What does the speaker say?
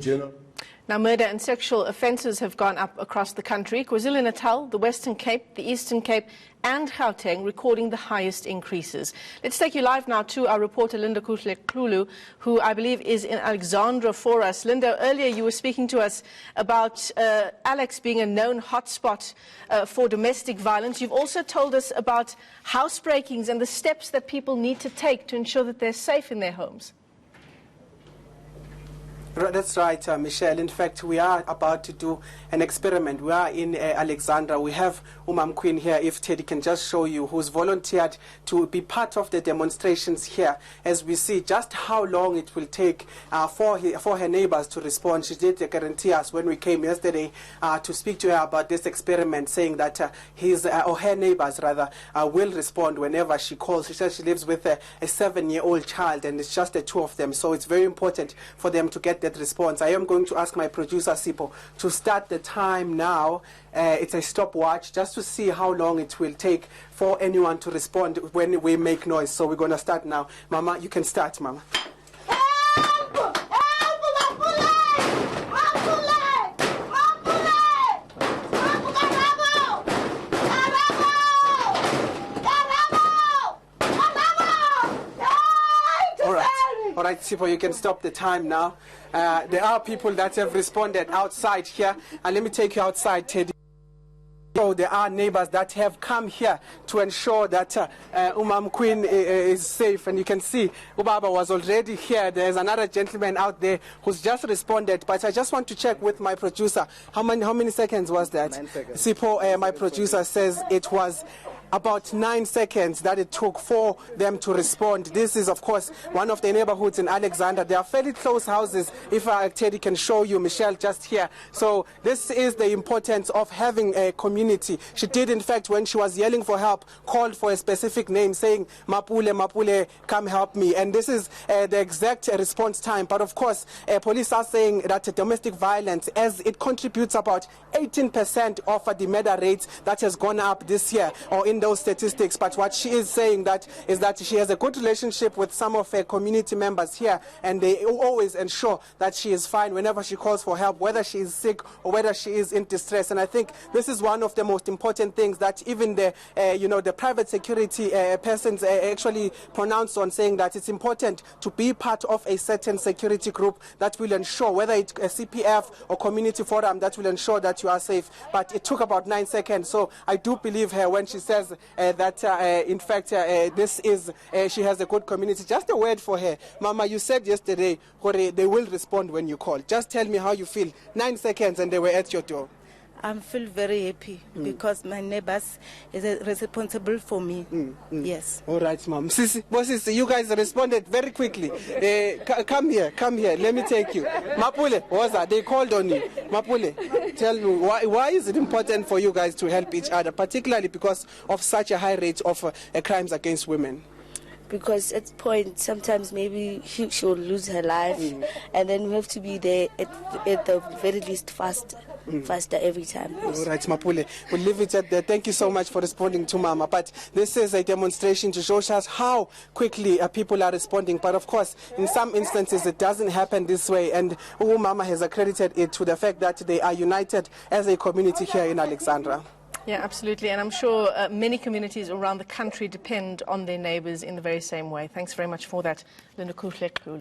General. Now, murder and sexual offences have gone up across the country. KwaZulu-Natal, the Western Cape, the Eastern Cape and Gauteng recording the highest increases. Let's take you live now to our reporter Lindo Xulu, who I believe is in Alexandra for us. Lindo, earlier you were speaking to us about Alex being a known hotspot for domestic violence. You've also told us about housebreakings and the steps that people need to take to ensure that they're safe in their homes. That's right, Michelle. In fact, we are about to do an experiment. We are in Alexandra. We have Queen here, if Teddy can just show you, who's volunteered to be part of the demonstrations here as we see just how long it will take for her neighbours to respond. She did guarantee us when we came yesterday to speak to her about this experiment, saying that her neighbours rather will respond whenever she calls. She says she lives with a 7-year-old child and it's just the two of them, so it's very important for them to get that response. I am going to ask my producer Sipo to start the time now. It's a stopwatch just to see how long it will take for anyone to respond when we make noise. So we're going to start now. Mama, you can start, Mama. All right, Sipo, you can stop the time now. There are people that have responded outside here. And let me take you outside, Teddy. So there are neighbors that have come here to ensure that Queen is safe. And you can see Ubaba was already here. There's another gentleman out there who's just responded. But I just want to check with my producer. How many seconds was that? 9 seconds. Sipo, my producer, says it was about 9 seconds that it took for them to respond. This is, of course, one of the neighborhoods in Alexandra. They are fairly close houses, if Teddy can show you, Michelle, just here. So this is the importance of having a community. She did, in fact, when she was yelling for help, called for a specific name, saying, Mapule, Mapule, come help me. And this is the exact response time. But, of course, police are saying that domestic violence, as it contributes about 18% of the murder rate that has gone up this year, or in those statistics. But what she is saying is that she has a good relationship with some of her community members here, and they always ensure that she is fine whenever she calls for help, whether she is sick or whether she is in distress. And I think this is one of the most important things that even the private security persons actually pronounce on, saying that it's important to be part of a certain security group that will ensure, whether it's a CPF or community forum, that will ensure that you are safe. But it took about 9 seconds. So I do believe her when she says that in fact she has a good community. Just a word for her. Mama, you said yesterday they will respond when you call. Just tell me how you feel. 9 seconds and they were at your door. I feel very happy because my neighbors is responsible for me. Yes. All right, Mom. Sisi, you guys responded very quickly. Come here. Let me take you. Mapule, Waza, they called on you. Mapule, tell me, why is it important for you guys to help each other, particularly because of such a high rate of crimes against women? Because at point, sometimes maybe she will lose her life, and then we have to be there at the very least faster every time. Yes. All right, Mapule, we'll leave it at there. Thank you so much for responding to Mama. But this is a demonstration to show us how quickly people are responding. But of course, in some instances, it doesn't happen this way. And Mama has accredited it to the fact that they are united as a community here in Alexandra. Yeah, absolutely. And I'm sure many communities around the country depend on their neighbours in the very same way. Thanks very much for that, Lindo Xulu.